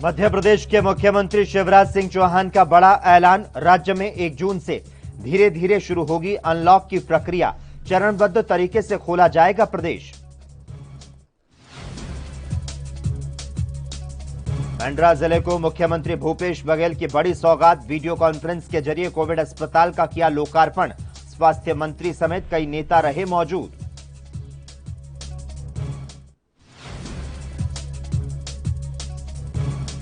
मध्य प्रदेश के मुख्यमंत्री शिवराज सिंह चौहान का बड़ा ऐलान। राज्य में 1 जून से धीरे धीरे शुरू होगी अनलॉक की प्रक्रिया। चरणबद्ध तरीके से खोला जाएगा प्रदेश। बांद्रा जिले को मुख्यमंत्री भूपेश बघेल की बड़ी सौगात। वीडियो कॉन्फ्रेंस के जरिए कोविड अस्पताल का किया लोकार्पण। स्वास्थ्य मंत्री समेत कई नेता रहे मौजूद।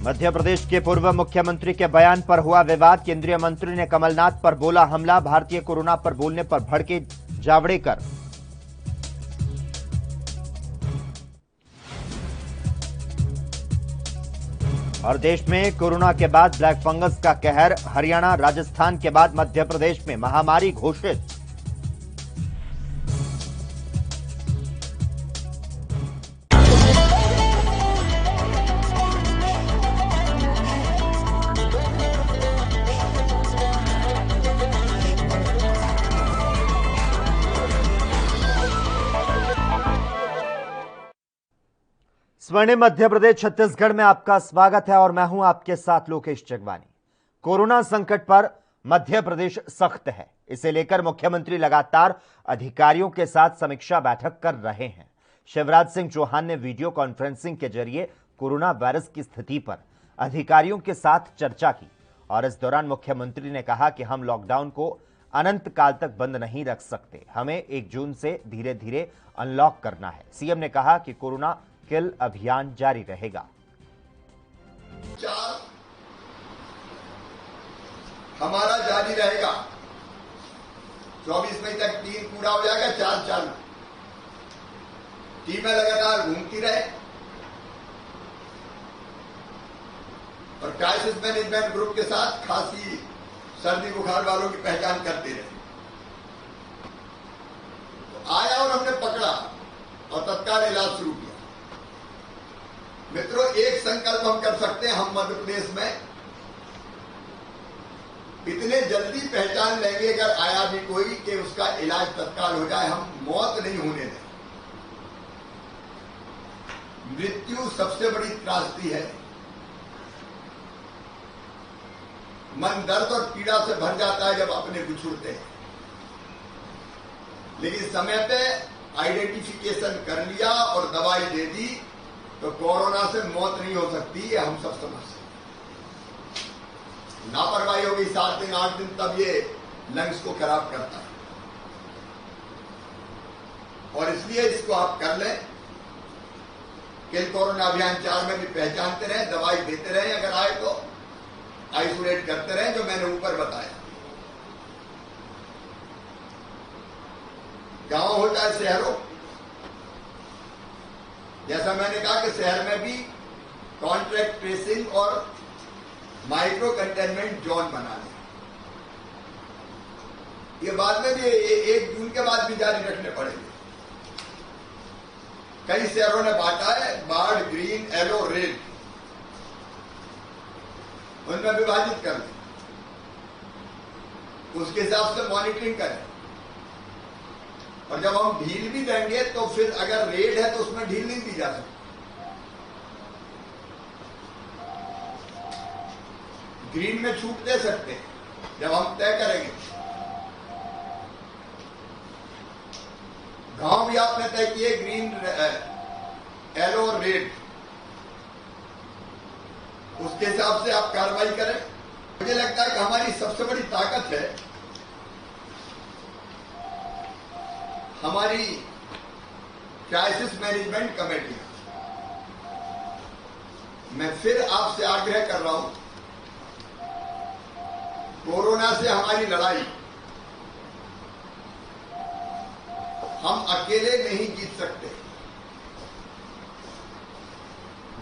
मध्य प्रदेश के पूर्व मुख्यमंत्री के बयान पर हुआ विवाद। केंद्रीय मंत्री ने कमलनाथ पर बोला हमला। भारतीय कोरोना पर बोलने पर भड़के जावड़ेकर। और देश में कोरोना के बाद ब्लैक फंगस का कहर। हरियाणा राजस्थान के बाद मध्य प्रदेश में महामारी घोषित। स्वर्णिम मध्य प्रदेश छत्तीसगढ़ में आपका स्वागत है और मैं हूं आपके साथ लोकेश जगवानी। कोरोना संकट पर मध्य प्रदेश सख्त है। इसे लेकर मुख्यमंत्री लगातार अधिकारियों के साथ समीक्षा बैठक कर रहे हैं। शिवराज सिंह चौहान ने वीडियो कॉन्फ्रेंसिंग के जरिए कोरोना वायरस की स्थिति पर अधिकारियों के साथ चर्चा की और इस दौरान मुख्यमंत्री ने कहा कि हम लॉकडाउन को अनंत काल तक बंद नहीं रख सकते। हमें 1 जून से धीरे धीरे अनलॉक करना है। सीएम ने कहा कि कोरोना किल अभियान जारी रहेगा। हमारा जारी रहेगा। 24 मई तक 3 पूरा हो जाएगा, 4 चालू। टीमें लगातार घूमती रहे और क्राइसिस मैनेजमेंट ग्रुप के साथ खांसी सर्दी बुखार वालों की पहचान करते रहे। तो आया और हमने पकड़ा और तत्काल इलाज शुरू किया। मित्रों, एक संकल्प हम कर सकते हैं, हम मध्य प्रदेश में इतने जल्दी पहचान लेंगे अगर आया भी कोई कि उसका इलाज तत्काल हो जाए। हम मौत नहीं होने दें। मृत्यु सबसे बड़ी त्रासदी है। मन दर्द और पीड़ा से भर जाता है जब अपने बिछुड़ते हैं, लेकिन समय पे आइडेंटिफिकेशन कर लिया और दवाई दे दी तो कोरोना से मौत नहीं हो सकती। ये हम सब समझते हैं। लापरवाही हो गई 7 दिन 8 दिन, तब ये लंग्स को खराब करता है और इसलिए इसको आप कर लें। किल कोरोना अभियान 4 में भी पहचानते रहे, दवाई देते रहे, अगर आए तो आइसोलेट करते रहे, जो मैंने ऊपर बताया। गांव हो चाहे शहरों, जैसा मैंने कहा कि शहर में भी कॉन्ट्रैक्ट ट्रेसिंग और माइक्रो कंटेनमेंट जोन बना लें। ये बाद में भी 1 जून के बाद भी जारी रखने पड़ेंगे। कई शहरों ने बांटा है, बाढ़, ग्रीन, येलो, रेड, उनमें विभाजित कर दें। उसके हिसाब से मॉनिटरिंग करें और जब हम ढील भी देंगे तो फिर अगर रेड है तो उसमें ढील नहीं दी जा सकती। ग्रीन में छूट दे सकते हैं जब हम तय करेंगे। गांव भी आपने तय किए, ग्रीन, येलो और रेड, उसके हिसाब से आप कार्रवाई करें। मुझे लगता है कि हमारी सबसे बड़ी ताकत है हमारी क्राइसिस मैनेजमेंट कमेटी। मैं फिर आपसे आग्रह कर रहा हूं, कोरोना से हमारी लड़ाई हम अकेले नहीं जीत सकते।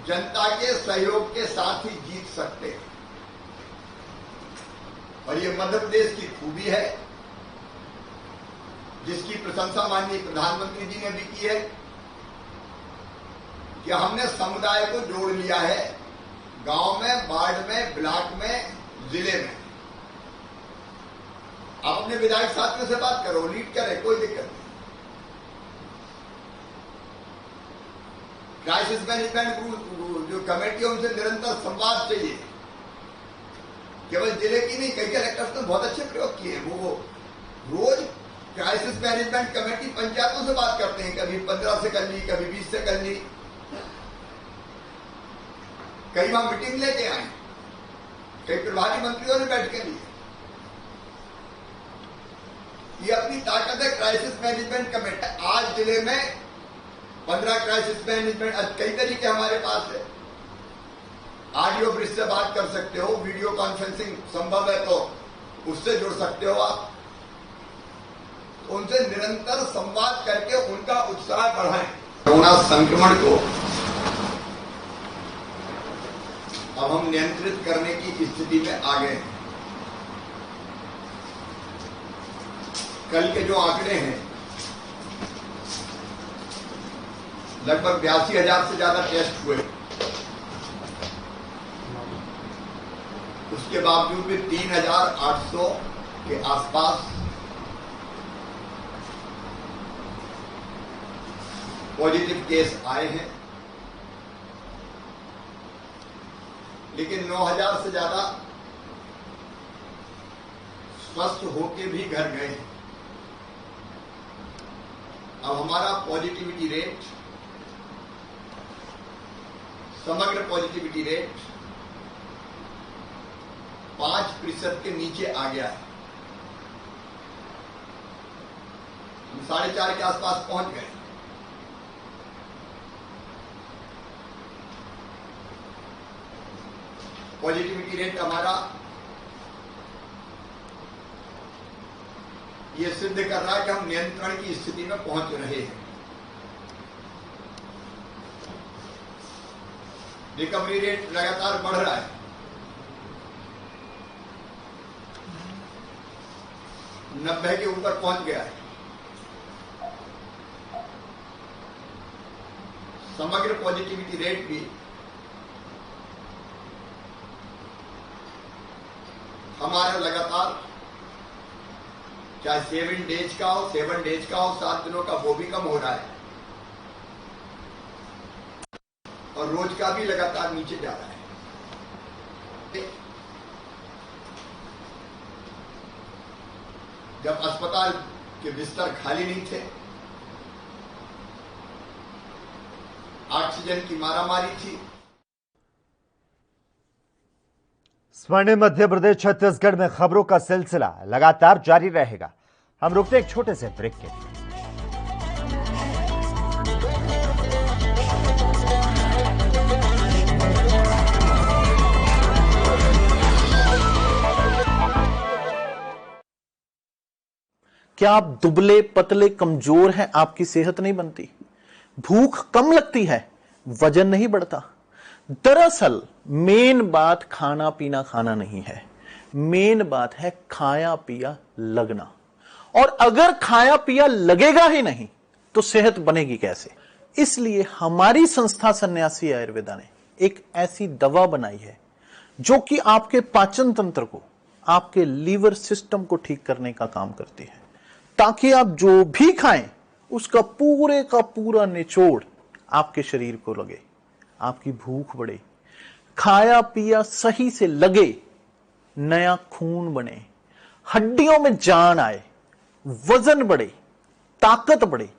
जनता के सहयोग के साथ ही जीत सकते हैं और ये मध्य प्रदेश की खूबी है, जिसकी प्रशंसा माननीय प्रधानमंत्री जी ने भी की है कि हमने समुदाय को जोड़ लिया है। गांव में, वार्ड में, ब्लॉक में, जिले में। आप अपने विधायक साथियों से बात करो, लीड करें, कोई दिक्कत नहीं। क्राइसिस मैनेजमेंट जो कमेटी है उनसे निरंतर संवाद चाहिए। केवल जिले की नहीं, कई कलेक्टर्स ने बहुत अच्छे प्रयोग किए हैं। वो रोज क्राइसिस मैनेजमेंट कमेटी पंचायतों से बात करते हैं, कभी 15 से कर ली, कभी 20 से कर ली, कई बार मीटिंग लेके आए, कई प्रभारी मंत्रियों ने बैठ के लिए। ये अपनी ताकत है क्राइसिस मैनेजमेंट कमेटी। आज जिले में 15 क्राइसिस मैनेजमेंट कई तरीके हमारे पास है। ऑडियो ब्रिज से बात कर सकते हो, वीडियो कॉन्फ्रेंसिंग संभव है तो उससे जुड़ सकते हो आप। उनसे निरंतर संवाद करके उनका उत्साह बढ़ाएं। कोरोना संक्रमण को अब हम नियंत्रित करने की स्थिति में आ गए हैं। कल के जो आंकड़े हैं, लगभग 82,000 से ज्यादा टेस्ट हुए, उसके बावजूद भी 3,800 के आसपास पॉजिटिव केस आए हैं, लेकिन 9,000 से ज्यादा स्वस्थ होके भी घर गए हैं। अब हमारा पॉजिटिविटी रेट, समग्र पॉजिटिविटी रेट 5% के नीचे आ गया है। हम 4.5 के आसपास पहुंच गए। पॉजिटिविटी रेट हमारा ये सिद्ध कर रहा है कि हम नियंत्रण की स्थिति में पहुंच रहे हैं। रिकवरी रेट लगातार बढ़ रहा है। नब्बे के ऊपर पहुंच गया है। समग्र पॉजिटिविटी रेट भी हमारा लगातार, चाहे 7 डेज का हो, 7 डेज का हो, 7 दिनों का, वो भी कम हो रहा है और रोज का भी लगातार नीचे जा रहा है। जब अस्पताल के बिस्तर खाली नहीं थे, ऑक्सीजन की मारामारी थी। स्वर्णिम मध्य प्रदेश छत्तीसगढ़ में खबरों का सिलसिला लगातार जारी रहेगा। हम रुकते हैं एक छोटे से ब्रेक के लिए। क्या आप दुबले पतले कमजोर हैं? आपकी सेहत नहीं बनती, भूख कम लगती है, वजन नहीं बढ़ता। दरअसल मेन बात खाना पीना खाना नहीं है, मेन बात है खाया पिया लगना। और अगर खाया पिया लगेगा ही नहीं तो सेहत बनेगी कैसे? इसलिए हमारी संस्था सन्यासी आयुर्वेदा ने एक ऐसी दवा बनाई है जो कि आपके पाचन तंत्र को, आपके लीवर सिस्टम को ठीक करने का काम करती है, ताकि आप जो भी खाएं उसका पूरे का पूरा निचोड़ आपके शरीर को लगे, आपकी भूख बढ़े, खाया पिया सही से लगे, नया खून बने, हड्डियों में जान आए, वजन बढ़े, ताकत बढ़े,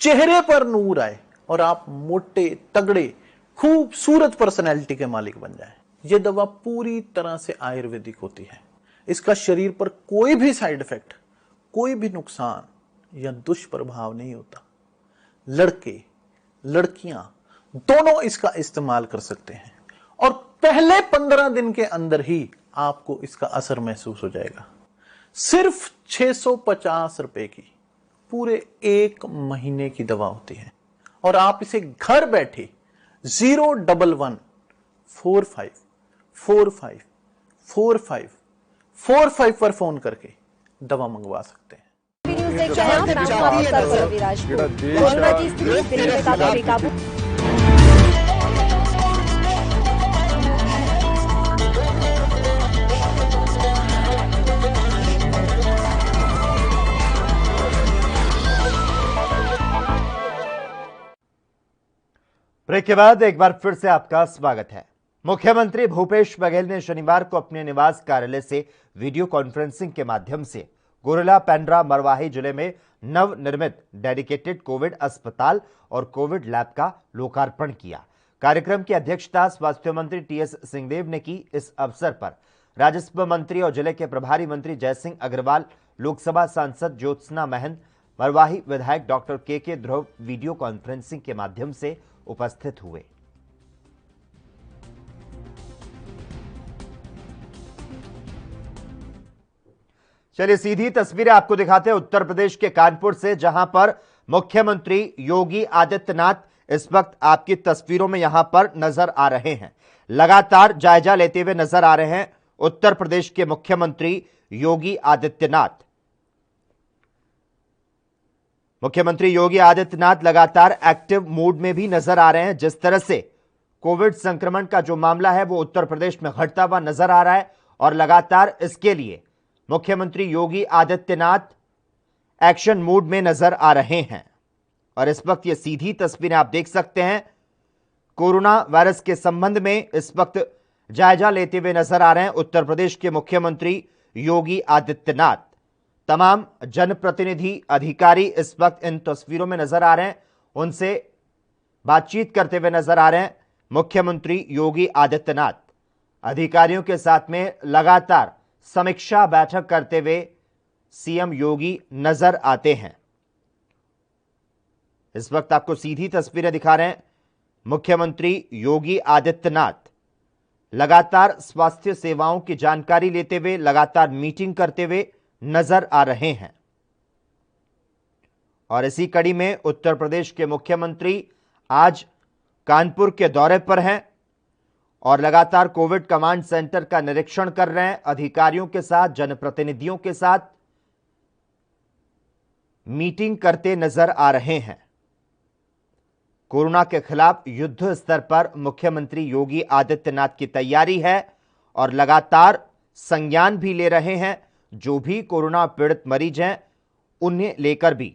चेहरे पर नूर आए और आप मोटे तगड़े खूबसूरत पर्सनैलिटी के मालिक बन जाएं। यह दवा पूरी तरह से आयुर्वेदिक होती है। इसका शरीर पर कोई भी साइड इफेक्ट, कोई भी नुकसान या दुष्प्रभाव नहीं होता। लड़के लड़कियां दोनों इसका इस्तेमाल कर सकते हैं और पहले 15 दिन के अंदर ही आपको इसका असर महसूस हो जाएगा। सिर्फ 650 रुपए की पूरे 1 महीने की दवा होती है और आप इसे घर बैठे 01145454545 पर फोन करके दवा मंगवा सकते हैं। कोरोना की स्थिति दिल्ली में काफी बेकाबू। ब्रेक के बाद एक बार फिर से आपका स्वागत है। मुख्यमंत्री भूपेश बघेल ने शनिवार को अपने निवास कार्यालय से वीडियो कॉन्फ्रेंसिंग के माध्यम से गुरेला पेंड्रा मरवाही जिले में नवनिर्मित डेडिकेटेड कोविड अस्पताल और कोविड लैब का लोकार्पण किया। कार्यक्रम की अध्यक्षता स्वास्थ्य मंत्री टीएस सिंहदेव ने की। इस अवसर पर राजस्व मंत्री और जिले के प्रभारी मंत्री जयसिंह अग्रवाल, लोकसभा सांसद ज्योत्सना महंत, मरवाही विधायक डॉक्टर के ध्रुव वीडियो कॉन्फ्रेंसिंग के माध्यम से उपस्थित हुए। चलिए सीधी तस्वीरें आपको दिखाते हैं उत्तर प्रदेश के कानपुर से, जहां पर मुख्यमंत्री योगी आदित्यनाथ इस वक्त आपकी तस्वीरों में यहां पर नजर आ रहे हैं। लगातार जायजा लेते हुए नजर आ रहे हैं उत्तर प्रदेश के मुख्यमंत्री योगी आदित्यनाथ। मुख्यमंत्री योगी आदित्यनाथ लगातार एक्टिव मोड में भी नजर आ रहे हैं। जिस तरह से कोविड संक्रमण का जो मामला है वो उत्तर प्रदेश में घटता हुआ नजर आ रहा है और लगातार इसके लिए मुख्यमंत्री योगी आदित्यनाथ एक्शन मोड में नजर आ रहे हैं। और इस वक्त ये सीधी तस्वीरें आप देख सकते हैं, कोरोना वायरस के संबंध में इस वक्त जायजा लेते हुए नजर आ रहे हैं उत्तर प्रदेश के मुख्यमंत्री योगी आदित्यनाथ। तमाम जनप्रतिनिधि, अधिकारी इस वक्त इन तस्वीरों में नजर आ रहे हैं, उनसे बातचीत करते हुए नजर आ रहे हैं मुख्यमंत्री योगी आदित्यनाथ। अधिकारियों के साथ में लगातार समीक्षा बैठक करते हुए सीएम योगी नजर आते हैं। इस वक्त आपको सीधी तस्वीरें दिखा रहे हैं मुख्यमंत्री योगी आदित्यनाथ लगातार स्वास्थ्य सेवाओं की जानकारी लेते हुए, लगातार मीटिंग करते हुए नजर आ रहे हैं। और इसी कड़ी में उत्तर प्रदेश के मुख्यमंत्री आज कानपुर के दौरे पर हैं और लगातार कोविड कमांड सेंटर का निरीक्षण कर रहे हैं। अधिकारियों के साथ, जनप्रतिनिधियों के साथ मीटिंग करते नजर आ रहे हैं। कोरोना के खिलाफ युद्ध स्तर पर मुख्यमंत्री योगी आदित्यनाथ की तैयारी है और लगातार संज्ञान भी ले रहे हैं। जो भी कोरोना पीड़ित मरीज हैं उन्हें लेकर भी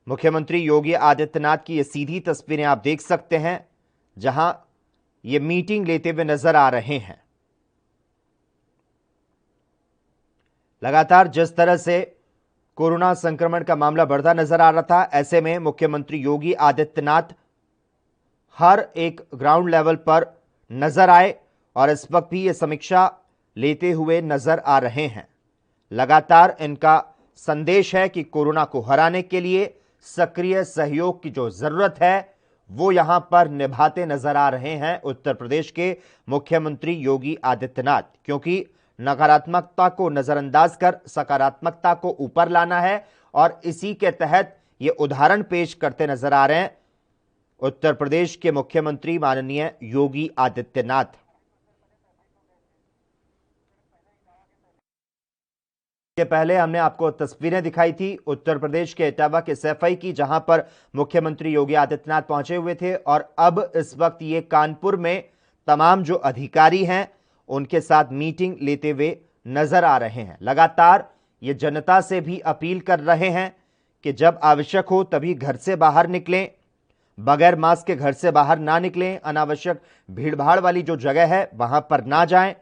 मुख्यमंत्री योगी आदित्यनाथ की ये सीधी तस्वीरें आप देख सकते हैं, जहां ये मीटिंग लेते हुए नजर आ रहे हैं। लगातार जिस तरह से कोरोना संक्रमण का मामला बढ़ता नजर आ रहा था, ऐसे में मुख्यमंत्री योगी आदित्यनाथ हर एक ग्राउंड लेवल पर नजर आए और इस वक्त भी ये समीक्षा लेते हुए नजर आ रहे हैं। लगातार इनका संदेश है कि कोरोना को हराने के लिए सक्रिय सहयोग की जो जरूरत है वो यहां पर निभाते नजर आ रहे हैं उत्तर प्रदेश के मुख्यमंत्री योगी आदित्यनाथ, क्योंकि नकारात्मकता को नजरअंदाज कर सकारात्मकता को ऊपर लाना है और इसी के तहत ये उदाहरण पेश करते नजर आ रहे हैं उत्तर प्रदेश के मुख्यमंत्री माननीय योगी आदित्यनाथ। के पहले हमने आपको तस्वीरें दिखाई थी उत्तर प्रदेश के इटावा के सैफई की, जहां पर मुख्यमंत्री योगी आदित्यनाथ पहुंचे हुए थे और अब इस वक्त ये कानपुर में तमाम जो अधिकारी हैं उनके साथ मीटिंग लेते हुए नजर आ रहे हैं। लगातार ये जनता से भी अपील कर रहे हैं कि जब आवश्यक हो तभी घर से बाहर निकलें, बगैर मास्क के घर से बाहर ना निकलें, अनावश्यक भीड़भाड़ वाली जो जगह है वहां पर ना जाएं।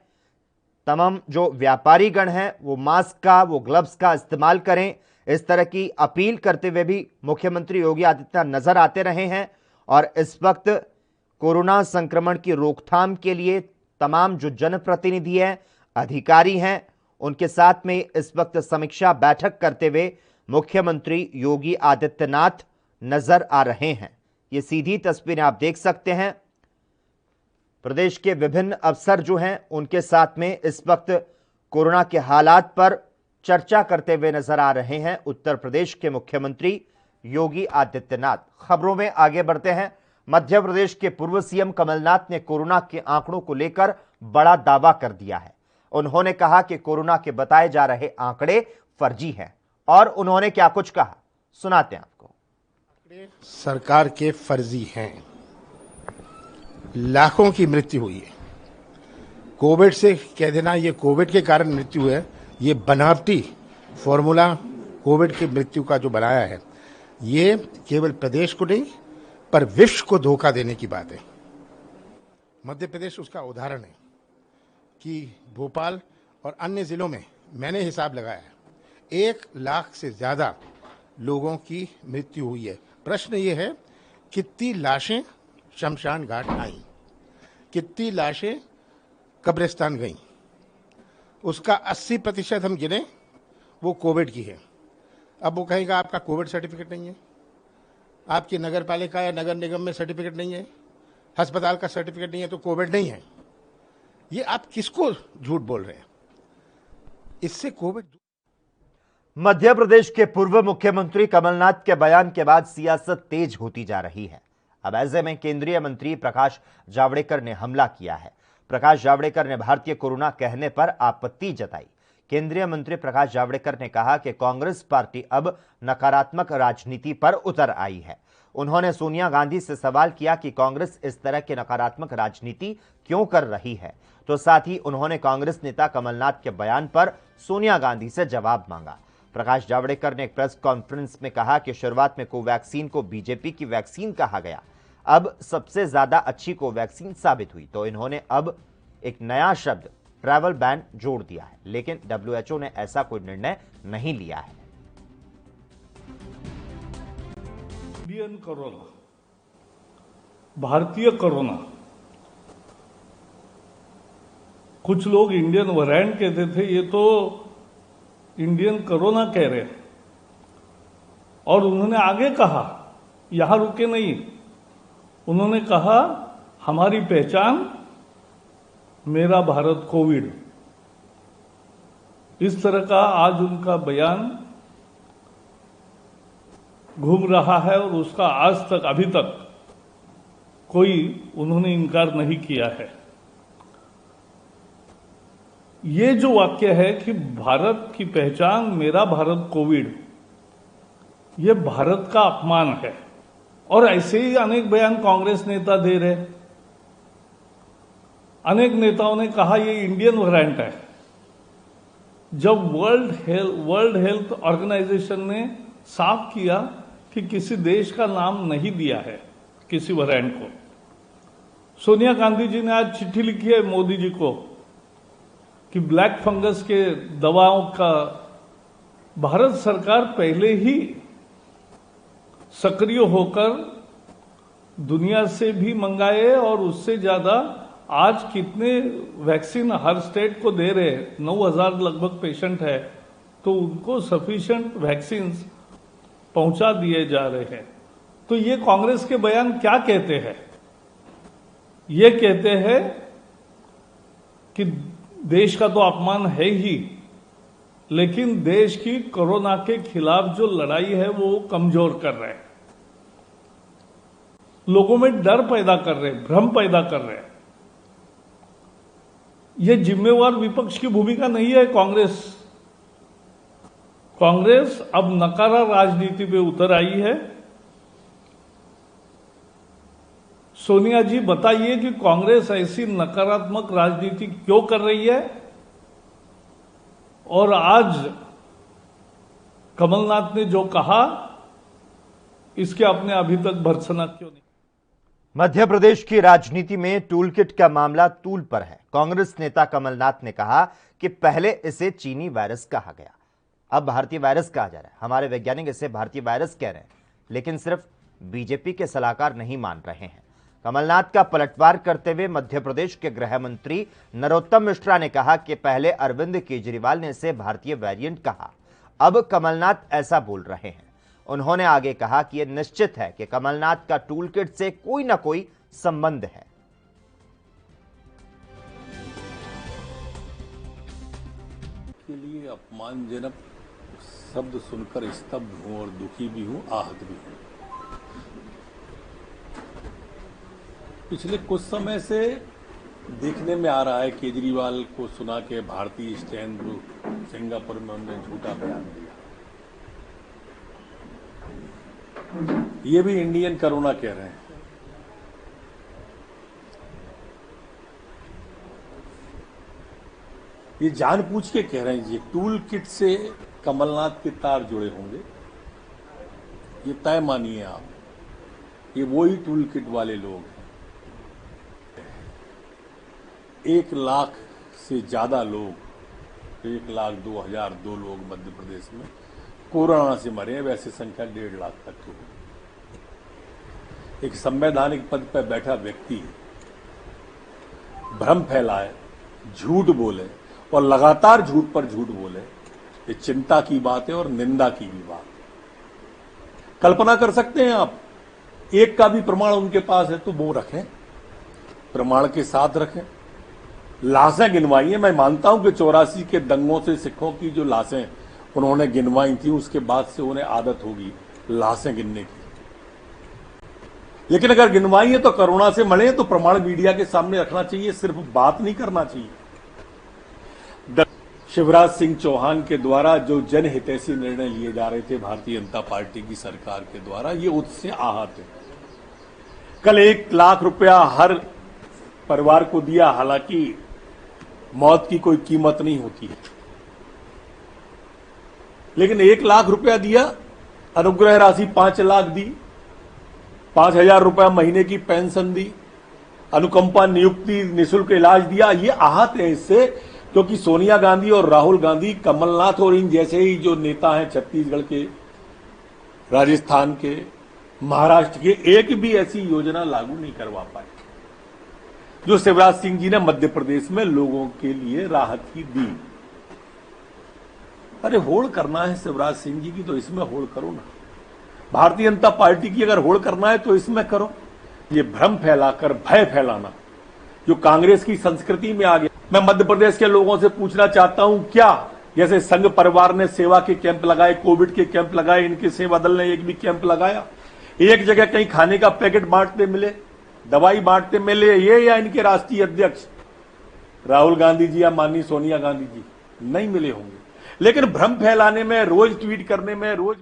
तमाम जो व्यापारी गण हैं वो मास्क का, वो ग्लव्स का इस्तेमाल करें। इस तरह की अपील करते हुए भी मुख्यमंत्री योगी आदित्यनाथ नजर आते रहे हैं और इस वक्त कोरोना संक्रमण की रोकथाम के लिए तमाम जो जनप्रतिनिधि हैं, अधिकारी हैं, उनके साथ में इस वक्त समीक्षा बैठक करते हुए मुख्यमंत्री योगी आदित्यनाथ नजर आ रहे हैं। ये सीधी तस्वीरें आप देख सकते हैं। प्रदेश के विभिन्न अफसर जो हैं उनके साथ में इस वक्त कोरोना के हालात पर चर्चा करते हुए नजर आ रहे हैं उत्तर प्रदेश के मुख्यमंत्री योगी आदित्यनाथ। खबरों में आगे बढ़ते हैं। मध्य प्रदेश के पूर्व सीएम कमलनाथ ने कोरोना के आंकड़ों को लेकर बड़ा दावा कर दिया है। उन्होंने कहा कि कोरोना के बताए जा रहे आंकड़े फर्जी हैं और उन्होंने क्या कुछ कहा, सुनाते हैं आपको। सरकार के फर्जी हैं। लाखों की मृत्यु हुई है। कोविड से कह देना ये कोविड के कारण मृत्यु है, ये बनावटी फॉर्मूला कोविड की मृत्यु का जो बनाया है, ये केवल प्रदेश को नहीं पर विश्व को धोखा देने की बात है। मध्य प्रदेश उसका उदाहरण है कि भोपाल और अन्य जिलों में मैंने हिसाब लगाया है 1 लाख से ज्यादा लोगों की मृत्यु हुई है। प्रश्न ये है कितनी लाशें शमशान घाट आईं, कितनी लाशें कब्रिस्तान गईं, उसका 80% हम गिने वो कोविड की है। अब वो कहेगा आपका कोविड सर्टिफिकेट नहीं है, आपकी नगर पालिका या नगर निगम में सर्टिफिकेट नहीं है, अस्पताल का सर्टिफिकेट नहीं है, तो कोविड नहीं है। ये आप किसको झूठ बोल रहे हैं? इससे कोविड। मध्य प्रदेश के पूर्व मुख्यमंत्री कमलनाथ के बयान के बाद सियासत तेज होती जा रही है। अब ऐसे में केंद्रीय मंत्री प्रकाश जावड़ेकर ने हमला किया है। प्रकाश जावड़ेकर ने भारतीय कोरोना कहने पर आपत्ति जताई। केंद्रीय मंत्री प्रकाश जावड़ेकर ने कहा कि कांग्रेस पार्टी अब नकारात्मक राजनीति पर उतर आई है। उन्होंने सोनिया गांधी से सवाल किया कि कांग्रेस इस तरह की नकारात्मक राजनीति क्यों कर रही है, तो साथ ही उन्होंने कांग्रेस नेता कमलनाथ के बयान पर सोनिया गांधी से जवाब मांगा। प्रकाश जावड़ेकर ने एक प्रेस कॉन्फ्रेंस में कहा कि शुरुआत में कोवैक्सीन को बीजेपी की वैक्सीन कहा गया, अब सबसे ज्यादा अच्छी कोवैक्सीन साबित हुई, तो इन्होंने अब एक नया शब्द ट्रैवल बैन जोड़ दिया है, लेकिन WHO ने ऐसा कोई निर्णय नहीं लिया है। इंडियन कोरोना, भारतीय कोरोना, कुछ लोग इंडियन वेरिएंट कहते थे, ये तो इंडियन कोरोना कह रहे हैं। और उन्होंने आगे कहा, यहां रुके नहीं, उन्होंने कहा हमारी पहचान मेरा भारत कोविड। इस तरह का आज उनका बयान घूम रहा है और उसका आज तक अभी तक कोई उन्होंने इनकार नहीं किया है। ये जो वाक्य है कि भारत की पहचान मेरा भारत कोविड, ये भारत का अपमान है। और ऐसे ही अनेक बयान कांग्रेस नेता दे रहे। अनेक नेताओं ने कहा ये इंडियन वेरिएंट है, जब वर्ल्ड हेल्थ ऑर्गेनाइजेशन ने साफ किया कि किसी देश का नाम नहीं दिया है किसी वेरिएंट को। सोनिया गांधी जी ने आज चिट्ठी लिखी है मोदी जी को कि ब्लैक फंगस के दवाओं का भारत सरकार पहले ही सक्रिय होकर दुनिया से भी मंगाए और उससे ज्यादा आज कितने वैक्सीन हर स्टेट को दे रहे हैं, 9,000 लगभग पेशेंट है, तो उनको सफिशिएंट वैक्सीन पहुंचा दिए जा रहे हैं। तो ये कांग्रेस के बयान क्या कहते हैं? ये कहते हैं कि देश का तो अपमान है ही, लेकिन देश की कोरोना के खिलाफ जो लड़ाई है वो कमजोर कर रहे हैं, लोगों में डर पैदा कर रहे हैं, भ्रम पैदा कर रहे हैं। ये जिम्मेवार विपक्ष की भूमिका नहीं है कांग्रेस। कांग्रेस अब नकारा राजनीति पे उतर आई है। सोनिया जी बताइए कि कांग्रेस ऐसी नकारात्मक राजनीति क्यों कर रही है और आज कमलनाथ ने जो कहा इसके आपने अभी तक भर्त्सना क्यों नहीं? मध्य प्रदेश की राजनीति में टूलकिट का मामला तूल पर है। कांग्रेस नेता कमलनाथ ने कहा कि पहले इसे चीनी वायरस कहा गया, अब भारतीय वायरस कहा जा रहा है। हमारे वैज्ञानिक इसे भारतीय वायरस कह रहे हैं, लेकिन सिर्फ बीजेपी के सलाहकार नहीं मान रहे हैं। कमलनाथ का पलटवार करते हुए मध्य प्रदेश के गृह मंत्री नरोत्तम मिश्रा ने कहा कि पहले अरविंद केजरीवाल ने इसे भारतीय वेरिएंट कहा, अब कमलनाथ ऐसा बोल रहे हैं। उन्होंने आगे कहा कि यह निश्चित है कि कमलनाथ का टूलकिट से कोई ना कोई संबंध है। के लिए अपमानजनक शब्द सुनकर स्तब्ध हूं और दुखी भी हूं, आहत भी हूं। पिछले कुछ समय से देखने में आ रहा है केजरीवाल को सुना के भारतीय स्टैंड ग्रुप सिंगापुर में उन्होंने झूठा बयान दिया। ये भी इंडियन कोरोना कह रहे हैं। ये जानबूझ के कह रहे हैं। ये टूल किट से कमलनाथ के तार जुड़े होंगे, ये तय मानिए आप। ये वही टूल किट वाले लोग हैं। 1 लाख से ज्यादा लोग, 1,02,002 लोग मध्य प्रदेश में कोरोना से मरे हैं। वैसे संख्या 1.5 लाख तक की होगी। एक संवैधानिक पद पर बैठा व्यक्ति भ्रम फैलाए, झूठ बोले और लगातार झूठ पर झूठ बोले, ये चिंता की बात है और निंदा की भी बात है। कल्पना कर सकते हैं आप, एक का भी प्रमाण उनके पास है तो वो रखें, प्रमाण के साथ रखें। लाशें गिनवाई हैं। मैं मानता हूं कि 84 के दंगों से सिखों की जो लाशें उन्होंने गिनवाई थी, उसके बाद से उन्हें आदत होगी लाशें गिनने की। लेकिन अगर गिनवाई है तो करुणा से मरे तो प्रमाण मीडिया के सामने रखना चाहिए, सिर्फ बात नहीं करना चाहिए। शिवराज सिंह चौहान के द्वारा जो जनहितैषी निर्णय लिए जा रहे थे भारतीय जनता पार्टी की सरकार के द्वारा, ये उससे आहत है। कल 1 लाख रुपया हर परिवार को दिया, हालांकि मौत की कोई कीमत नहीं होती है, लेकिन 1 लाख रुपया दिया, अनुग्रह राशि 5 लाख दी, 5,000 रुपया महीने की पेंशन दी, अनुकंपा नियुक्ति, निःशुल्क इलाज दिया। ये आहत है इससे, क्योंकि सोनिया गांधी और राहुल गांधी, कमलनाथ और इन जैसे ही जो नेता हैं छत्तीसगढ़ के, राजस्थान के, महाराष्ट्र के, एक भी ऐसी योजना लागू नहीं करवा पाए जो शिवराज सिंह जी ने मध्य प्रदेश में लोगों के लिए राहत की दी। अरे होड़ करना है शिवराज सिंह जी की तो इसमें होड़ करो ना। भारतीय जनता पार्टी की अगर होड़ करना है तो इसमें करो। ये भ्रम फैलाकर भय फैलाना जो कांग्रेस की संस्कृति में आ गया। मैं मध्य प्रदेश के लोगों से पूछना चाहता हूं, क्या जैसे संघ परिवार ने सेवा के कैंप लगाए, कोविड के कैंप लगाए, इनके सेवा दल ने एक भी कैंप लगाया? एक जगह कहीं खाने का पैकेट बांटते मिले, दवाई बांटते मिले ये या इनके राष्ट्रीय अध्यक्ष राहुल गांधी जी या माननीय सोनिया गांधी जी? नहीं मिले होंगे। लेकिन भ्रम फैलाने में, रोज ट्वीट करने में, रोज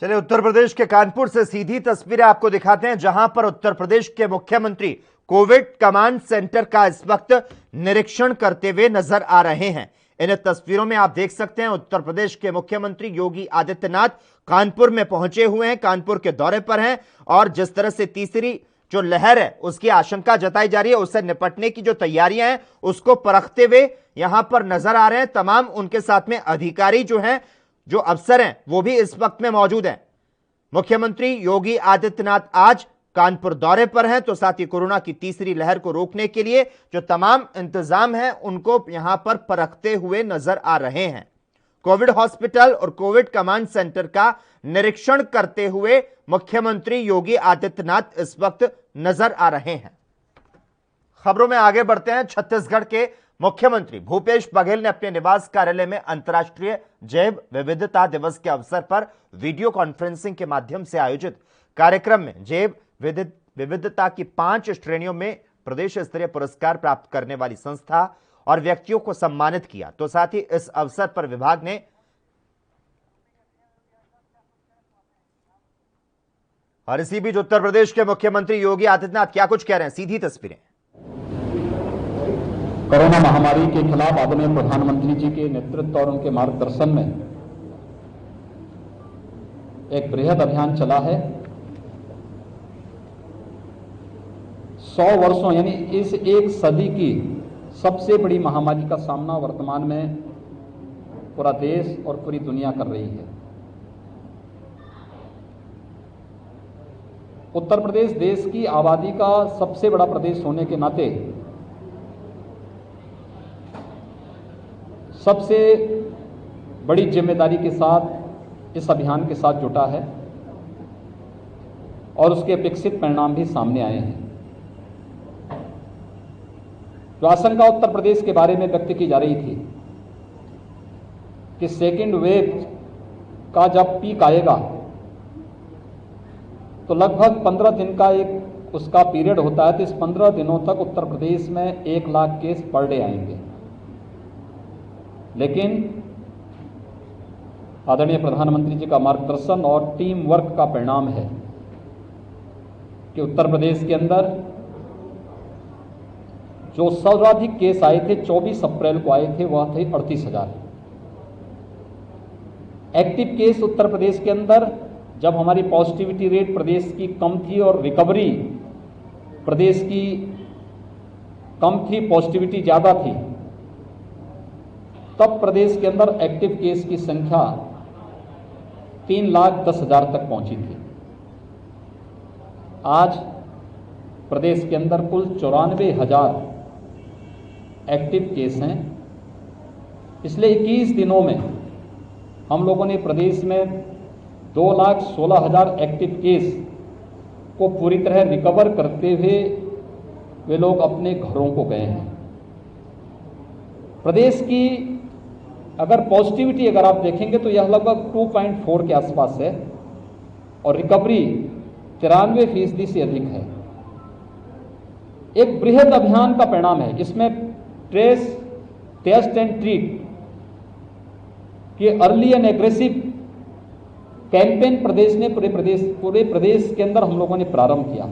चलिए उत्तर प्रदेश के कानपुर से सीधी तस्वीरें आपको दिखाते हैं, जहां पर उत्तर प्रदेश के मुख्यमंत्री कोविड कमांड सेंटर का इस वक्त निरीक्षण करते हुए नजर आ रहे हैं। इन तस्वीरों में आप देख सकते हैं उत्तर प्रदेश के मुख्यमंत्री योगी आदित्यनाथ कानपुर में पहुंचे हुए हैं, कानपुर के दौरे पर हैं और जिस तरह से तीसरी जो लहर है उसकी आशंका जताई जा रही है, उससे निपटने की जो तैयारियां हैं उसको परखते हुए यहां पर नजर आ रहे हैं। तमाम उनके साथ में अधिकारी जो हैं, जो अफसर हैं, वो भी इस वक्त में मौजूद हैं। मुख्यमंत्री योगी आदित्यनाथ आज कानपुर दौरे पर हैं, तो साथ ही कोरोना की तीसरी लहर को रोकने के लिए जो तमाम इंतजाम हैं उनको यहां पर परखते हुए नजर आ रहे हैं। कोविड हॉस्पिटल और कोविड कमांड सेंटर का निरीक्षण करते हुए मुख्यमंत्री योगी आदित्यनाथ इस वक्त नजर आ रहे हैं। खबरों में आगे बढ़ते हैं। छत्तीसगढ़ के मुख्यमंत्री भूपेश बघेल ने अपने निवास कार्यालय में अंतर्राष्ट्रीय जैव विविधता दिवस के अवसर पर वीडियो कॉन्फ्रेंसिंग के माध्यम से आयोजित कार्यक्रम में जैव विविधता की 5 श्रेणियों में प्रदेश स्तरीय पुरस्कार प्राप्त करने वाली संस्था और व्यक्तियों को सम्मानित किया। तो साथ ही इस अवसर पर विभाग ने और इसी बीच उत्तर प्रदेश के मुख्यमंत्री योगी आदित्यनाथ क्या कुछ कह रहे हैं, सीधी तस्वीरें। कोरोना महामारी के खिलाफ आदरणीय प्रधानमंत्री जी के नेतृत्व और उनके मार्गदर्शन में एक बृहद अभियान चला है। 100 वर्षों यानी इस एक सदी की सबसे बड़ी महामारी का सामना वर्तमान में पूरा देश और पूरी दुनिया कर रही है। उत्तर प्रदेश देश की आबादी का सबसे बड़ा प्रदेश होने के नाते सबसे बड़ी जिम्मेदारी के साथ इस अभियान के साथ जुटा है और उसके अपेक्षित परिणाम भी सामने आए हैं। जो आशंका उत्तर प्रदेश के बारे में व्यक्त की जा रही थी कि सेकेंड वेव का जब पीक आएगा तो लगभग 15 दिन का एक उसका पीरियड होता है, तो इस 15 दिनों तक उत्तर प्रदेश में 1 लाख केस पर डे आएंगे। लेकिन आदरणीय प्रधानमंत्री जी का मार्गदर्शन और टीम वर्क का परिणाम है कि उत्तर प्रदेश के अंदर जो सर्वाधिक केस आए थे 24 अप्रैल को आए थे, वह थे 38,000। एक्टिव केस उत्तर प्रदेश के अंदर जब हमारी पॉजिटिविटी रेट प्रदेश की कम थी और रिकवरी प्रदेश की कम थी, पॉजिटिविटी ज़्यादा थी, तब प्रदेश के अंदर एक्टिव केस की संख्या 3,10,000 तक पहुंची थी। आज प्रदेश के अंदर कुल 94,000 एक्टिव केस हैं। पिछले 21 दिनों में हम लोगों ने प्रदेश में 2,16,000 एक्टिव केस को पूरी तरह रिकवर करते हुए वे लोग अपने घरों को गए हैं। प्रदेश की अगर पॉजिटिविटी अगर आप देखेंगे तो यह लगभग 2.4 के आसपास है और रिकवरी 93% से अधिक है। एक बृहद अभियान का परिणाम है। इसमें ट्रेस, टेस्ट एंड ट्रीट के अर्ली एंड एग्रेसिव कैंपेन प्रदेश ने पूरे प्रदेश के अंदर हम लोगों ने प्रारंभ किया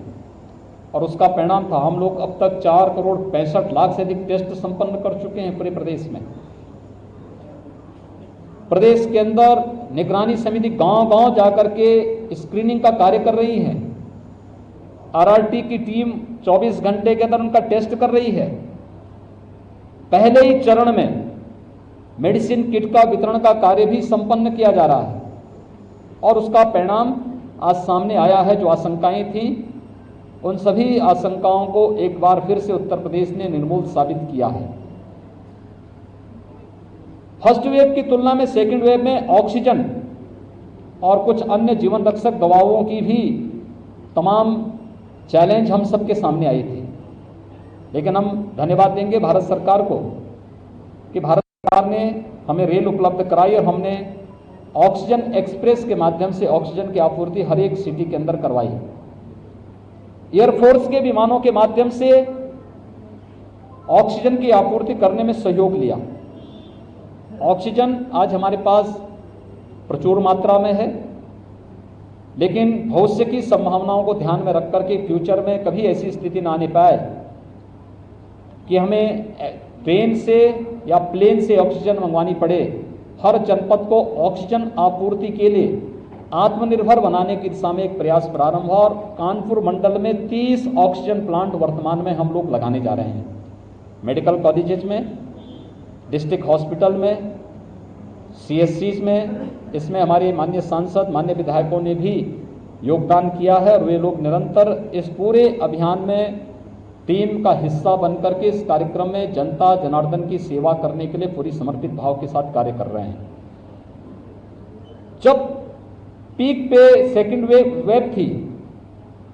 और उसका परिणाम था हम लोग अब तक 4,65,00,000 से अधिक टेस्ट संपन्न कर चुके हैं पूरे प्रदेश में। प्रदेश के अंदर निगरानी समिति गांव-गांव जाकर के स्क्रीनिंग का कार्य कर रही है। आरआरटी की टीम 24 घंटे के अंदर उनका टेस्ट कर रही है। पहले ही चरण में मेडिसिन किट का वितरण का कार्य भी संपन्न किया जा रहा है और उसका परिणाम आज सामने आया है। जो आशंकाएं थीं उन सभी आशंकाओं को एक बार फिर से उत्तर प्रदेश ने निर्मूल साबित किया है। फर्स्ट वेव की तुलना में सेकंड वेव में ऑक्सीजन और कुछ अन्य जीवन रक्षक दवाओं की भी तमाम चैलेंज हम सबके सामने आई थी, लेकिन हम धन्यवाद देंगे भारत सरकार को कि भारत सरकार ने हमें रेल उपलब्ध कराई और हमने ऑक्सीजन एक्सप्रेस के माध्यम से ऑक्सीजन की आपूर्ति हर एक सिटी के अंदर करवाई। एयरफोर्स के विमानों के माध्यम से ऑक्सीजन की आपूर्ति करने में सहयोग लिया। ऑक्सीजन आज हमारे पास प्रचुर मात्रा में है, लेकिन भविष्य की संभावनाओं को ध्यान में रख करके फ्यूचर में कभी ऐसी स्थिति ना आने पाए कि हमें ट्रेन से या प्लेन से ऑक्सीजन मंगवानी पड़े। हर जनपद को ऑक्सीजन आपूर्ति के लिए आत्मनिर्भर बनाने की दिशा में एक प्रयास प्रारंभ हुआ और कानपुर मंडल में 30 ऑक्सीजन प्लांट वर्तमान में हम लोग लगाने जा रहे हैं। मेडिकल कॉलेजेस में, डिस्ट्रिक्ट हॉस्पिटल में, सीएससीज में, इसमें हमारे माननीय सांसद, माननीय विधायकों ने भी योगदान किया है और वे लोग निरंतर इस पूरे अभियान में टीम का हिस्सा बनकर के इस कार्यक्रम में जनता जनार्दन की सेवा करने के लिए पूरी समर्पित भाव के साथ कार्य कर रहे हैं। जब पीक पे सेकंड वेव थी,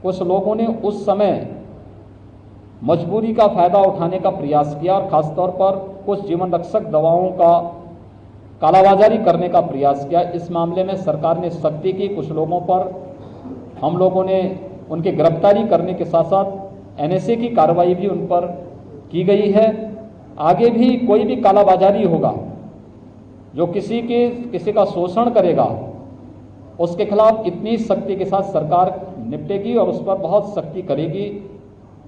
कुछ लोगों ने उस समय मजबूरी का फायदा उठाने का प्रयास किया और खासतौर पर कुछ जीवन रक्षक दवाओं का कालाबाजारी करने का प्रयास किया। इस मामले में सरकार ने सख्ती की। कुछ लोगों पर हम लोगों ने उनकी गिरफ्तारी करने के साथ साथ एनएसए की कार्रवाई भी उन पर की गई है। आगे भी कोई भी कालाबाजारी होगा, जो किसी का शोषण करेगा, उसके खिलाफ इतनी सख्ती के साथ सरकार निपटेगी और उस पर बहुत सख्ती करेगी।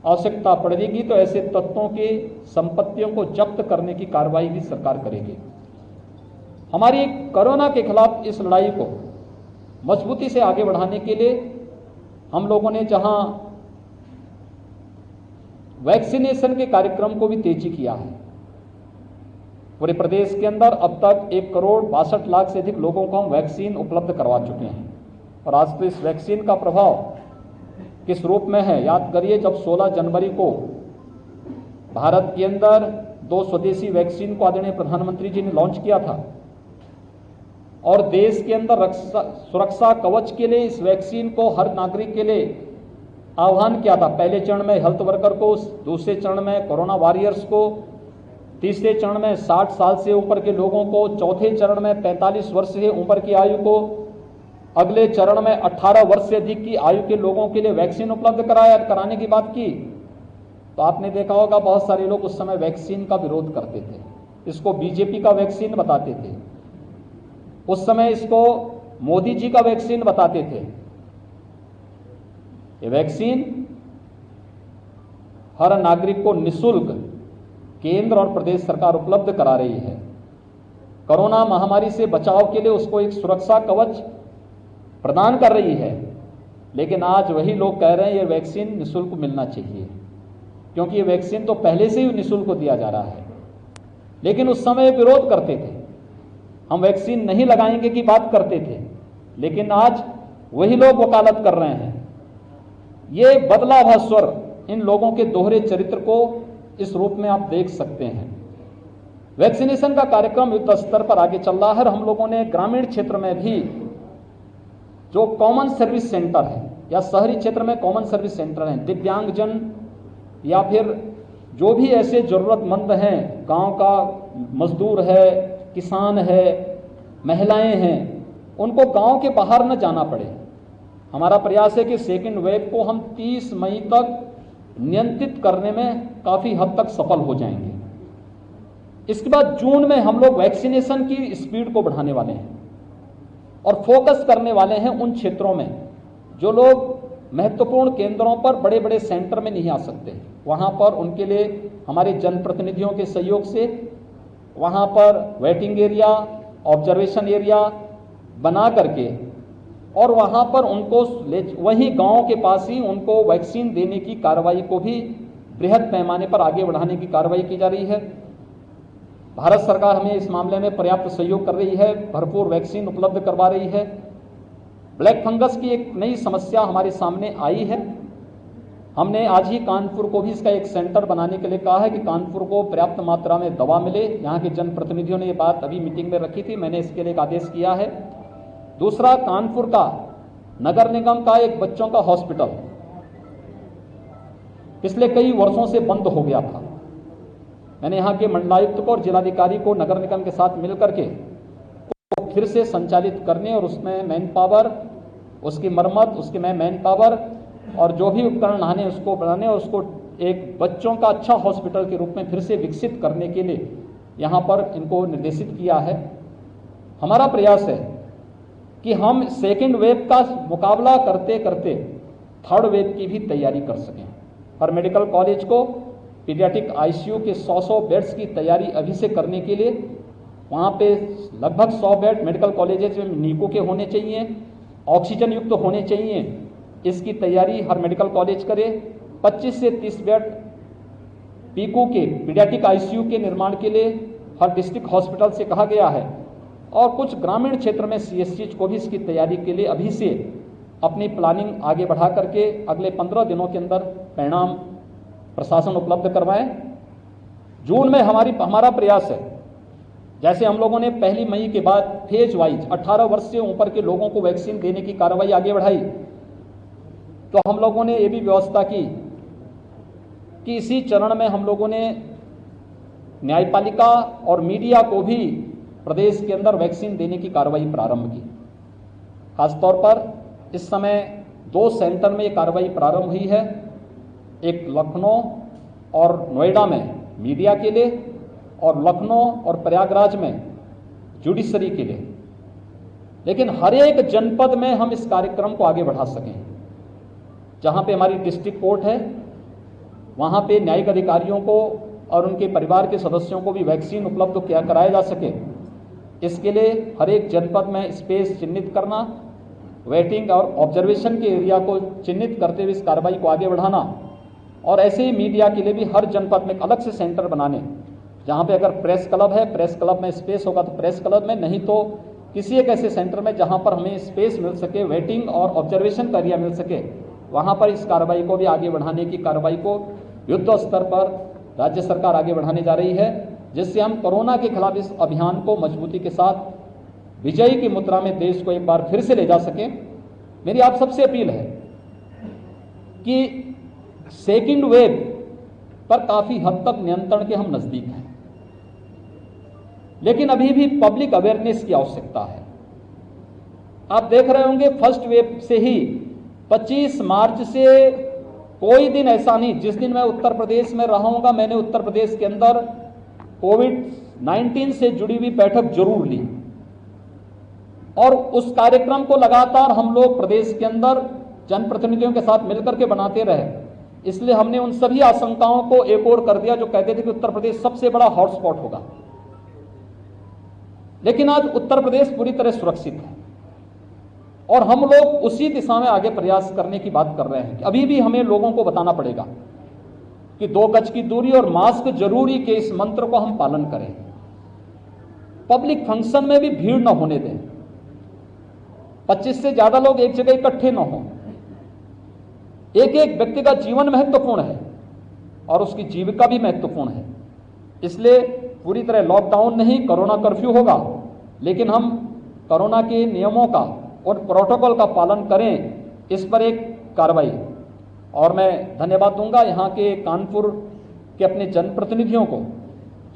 आवश्यकता पड़ेगी तो ऐसे तत्वों की संपत्तियों को जब्त करने की कार्रवाई भी सरकार करेगी। हमारी कोरोना के खिलाफ इस लड़ाई को मजबूती से आगे बढ़ाने के लिए हम लोगों ने जहां वैक्सीनेशन के कार्यक्रम को भी तेजी किया है। पूरे प्रदेश के अंदर अब तक 1,62,00,000 से अधिक लोगों को हम वैक्सीन उपलब्ध करवा चुके हैं और आज तो इस वैक्सीन का प्रभाव किस रूप में है याद करिए। जब 16 जनवरी को भारत के अंदर 2 स्वदेशी वैक्सीन को आदरणीय प्रधानमंत्री जी ने लॉन्च किया था और देश के अंदर सुरक्षा कवच के लिए इस वैक्सीन को हर नागरिक के लिए आह्वान किया था। पहले चरण में हेल्थ वर्कर को, दूसरे चरण में कोरोना वॉरियर्स को, तीसरे चरण में 60 साल से ऊपर के लोगों को, चौथे चरण में 45 वर्ष से ऊपर की आयु को, अगले चरण में 18 वर्ष से अधिक की आयु के लोगों के लिए वैक्सीन उपलब्ध कराने की बात की। तो आपने देखा होगा बहुत सारे लोग उस समय वैक्सीन का विरोध करते थे, इसको बीजेपी का वैक्सीन बताते थे, उस समय इसको मोदी जी का वैक्सीन बताते थे। ये वैक्सीन हर नागरिक को निःशुल्क केंद्र और प्रदेश सरकार उपलब्ध करा रही है। कोरोना महामारी से बचाव के लिए उसको एक सुरक्षा कवच प्रदान कर रही है, लेकिन आज वही लोग कह रहे हैं ये वैक्सीन निःशुल्क मिलना चाहिए, क्योंकि ये वैक्सीन तो पहले से ही निःशुल्क दिया जा रहा है। लेकिन उस समय विरोध करते थे, हम वैक्सीन नहीं लगाएंगे की बात करते थे, लेकिन आज वही लोग वकालत कर रहे हैं। ये बदला हुआ स्वर, इन लोगों के दोहरे चरित्र को इस रूप में आप देख सकते हैं। वैक्सीनेशन का कार्यक्रम युद्ध स्तर पर आगे चल रहा है। हम लोगों ने ग्रामीण क्षेत्र में भी जो कॉमन सर्विस सेंटर है या शहरी क्षेत्र में कॉमन सर्विस सेंटर हैं, दिव्यांगजन या फिर जो भी ऐसे जरूरतमंद हैं, गांव का मजदूर है, किसान है, महिलाएं हैं, उनको गांव के बाहर न जाना पड़े। हमारा प्रयास है कि सेकेंड वेव को हम 30 मई तक नियंत्रित करने में काफी हद तक सफल हो जाएंगे। इसके बाद जून में हम लोग वैक्सीनेशन की स्पीड को बढ़ाने वाले हैं और फोकस करने वाले हैं उन क्षेत्रों में जो लोग महत्वपूर्ण केंद्रों पर, बड़े बड़े सेंटर में नहीं आ सकते। वहां पर उनके लिए हमारे जनप्रतिनिधियों के सहयोग से वहां पर वेटिंग एरिया, ऑब्जर्वेशन एरिया बना करके और वहां पर उनको वहीं गांव के पास ही उनको वैक्सीन देने की कार्रवाई को भी बृहद पैमाने पर आगे बढ़ाने की कार्रवाई की जा रही है। भारत सरकार हमें इस मामले में पर्याप्त सहयोग कर रही है, भरपूर वैक्सीन उपलब्ध करवा रही है। ब्लैक फंगस की एक नई समस्या हमारे सामने आई है। हमने आज ही कानपुर को भी इसका एक सेंटर बनाने के लिए कहा है कि कानपुर को पर्याप्त मात्रा में दवा मिले। यहाँ के जनप्रतिनिधियों ने ये बात अभी मीटिंग में रखी थी, मैंने इसके लिए एक आदेश किया है। दूसरा, कानपुर का नगर निगम का एक बच्चों का हॉस्पिटल पिछले कई वर्षों से बंद हो गया था। मैंने यहाँ के मंडलायुक्त को और जिलाधिकारी को नगर निगम के साथ मिलकर के तो फिर से संचालित करने और उसमें मैन पावर, उसकी मरम्मत, उसके में मैन पावर और जो भी उपकरण आने उसको बढ़ाने और उसको एक बच्चों का अच्छा हॉस्पिटल के रूप में फिर से विकसित करने के लिए यहाँ पर इनको निर्देशित किया है। हमारा प्रयास है कि हम सेकेंड वेव का मुकाबला करते करते थर्ड वेव की भी तैयारी कर सकें। हर मेडिकल कॉलेज को पीडियाट्रिक आईसीयू के 100 बेड्स की तैयारी अभी से करने के लिए वहाँ पे लगभग 100 बेड मेडिकल कॉलेजेस में नीको के होने चाहिए, ऑक्सीजन युक्त होने चाहिए। इसकी तैयारी हर मेडिकल कॉलेज करे। 25 से 30 बेड पीकू के पीडियाट्रिक आईसीयू के निर्माण के लिए हर डिस्ट्रिक्ट हॉस्पिटल से कहा गया है और कुछ ग्रामीण क्षेत्र में सीएससी को भी इसकी तैयारी के लिए अभी से अपनी प्लानिंग आगे बढ़ा करके अगले 15 दिनों के अंदर परिणाम प्रशासन उपलब्ध करवाएं। जून में हमारा प्रयास है, जैसे हम लोगों ने 1 मई के बाद फेज वाइज 18 वर्ष से ऊपर के लोगों को वैक्सीन देने की कार्रवाई आगे बढ़ाई, तो हम लोगों ने ये भी व्यवस्था की कि इसी चरण में हम लोगों ने न्यायपालिका और मीडिया को भी प्रदेश के अंदर वैक्सीन देने की कार्रवाई प्रारंभ की। खासतौर पर इस समय 2 सेंटर में ये कार्रवाई प्रारंभ हुई है, एक लखनऊ और नोएडा में मीडिया के लिए और लखनऊ और प्रयागराज में जुडिशरी के लिए। लेकिन हर एक जनपद में हम इस कार्यक्रम को आगे बढ़ा सकें। जहां पे हमारी डिस्ट्रिक्ट कोर्ट है वहां पे न्यायिक अधिकारियों को और उनके परिवार के सदस्यों को भी वैक्सीन उपलब्ध कराया जा सके, इसके लिए हर एक जनपद में स्पेस चिन्हित करना, वेटिंग और ऑब्जर्वेशन के एरिया को चिन्हित करते हुए इस कार्रवाई को आगे बढ़ाना और ऐसे ही मीडिया के लिए भी हर जनपद में अलग से सेंटर बनाने, जहां पे अगर प्रेस क्लब है, प्रेस क्लब में स्पेस होगा तो प्रेस क्लब में, नहीं तो किसी एक ऐसे सेंटर में जहां पर हमें स्पेस मिल सके, वेटिंग और ऑब्जर्वेशन का एरिया मिल सके, वहां पर इस कार्रवाई को भी आगे बढ़ाने की कार्रवाई को युद्ध स्तर पर राज्य सरकार आगे बढ़ाने जा रही है, जिससे हम कोरोना के खिलाफ इस अभियान को मजबूती के साथ विजयी की मुद्रा में देश को एक बार फिर से ले जा सकें। मेरी आप सबसे अपील है कि सेकेंड वेव पर काफी हद तक नियंत्रण के हम नजदीक हैं, लेकिन अभी भी पब्लिक अवेयरनेस की आवश्यकता है। आप देख रहे होंगे फर्स्ट वेव से ही 25 मार्च से कोई दिन ऐसा नहीं, जिस दिन मैं उत्तर प्रदेश में रहूंगा मैंने उत्तर प्रदेश के अंदर कोविड-19 से जुड़ी हुई बैठक जरूर ली और उस कार्यक्रम को लगातार हम लोग प्रदेश के अंदर जनप्रतिनिधियों के साथ मिलकर के बनाते रहे। इसलिए हमने उन सभी आशंकाओं को एक और कर दिया जो कहते थे कि उत्तर प्रदेश सबसे बड़ा हॉटस्पॉट होगा, लेकिन आज उत्तर प्रदेश पूरी तरह सुरक्षित है। और हम लोग उसी दिशा में आगे प्रयास करने की बात कर रहे हैं। अभी भी हमें लोगों को बताना पड़ेगा कि 2 गज की दूरी और मास्क जरूरी के इस मंत्र को हम पालन करें। पब्लिक फंक्शन में भी भीड़ न होने दें। 25 से ज्यादा लोग एक जगह इकट्ठे न हों। एक एक व्यक्ति का जीवन महत्वपूर्ण है और उसकी जीविका भी महत्वपूर्ण है। इसलिए पूरी तरह लॉकडाउन नहीं, कोरोना कर्फ्यू होगा, लेकिन हम कोरोना के नियमों का और प्रोटोकॉल का पालन करें, इस पर एक कार्रवाई। और मैं धन्यवाद दूंगा यहाँ के कानपुर के अपने जनप्रतिनिधियों को,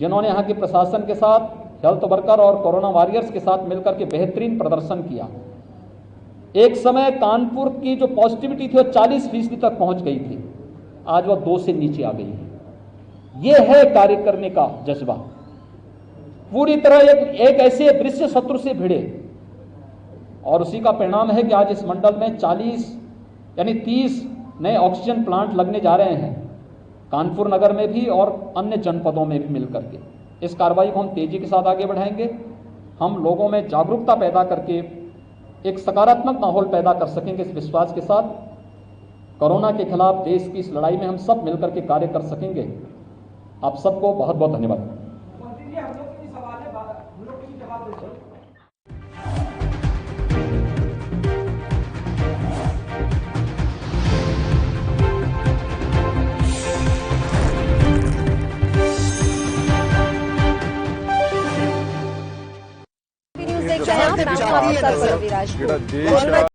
जिन्होंने यहाँ के प्रशासन के साथ, हेल्थ वर्कर और कोरोना वॉरियर्स के साथ मिलकर के बेहतरीन प्रदर्शन किया। एक समय कानपुर की जो पॉजिटिविटी थी वो 40% तक पहुंच गई थी, आज वह 2 से नीचे आ गई है। यह है कार्य करने का जज्बा। पूरी तरह एक ऐसे दृश्य शत्रु से भिड़े, और उसी का परिणाम है कि आज इस मंडल में 30 नए ऑक्सीजन प्लांट लगने जा रहे हैं, कानपुर नगर में भी और अन्य जनपदों में भी मिलकर के। इस कार्रवाई को हम तेजी के साथ आगे बढ़ाएंगे। हम लोगों में जागरूकता पैदा करके एक सकारात्मक माहौल पैदा कर सकेंगे। इस विश्वास के साथ कोरोना के खिलाफ देश की इस लड़ाई में हम सब मिलकर के कार्य कर सकेंगे। आप सबको बहुत बहुत धन्यवाद। न्यूज़ देख रहे हैं आप, मैं हूं आपके साथ पल्लवी राजपूत।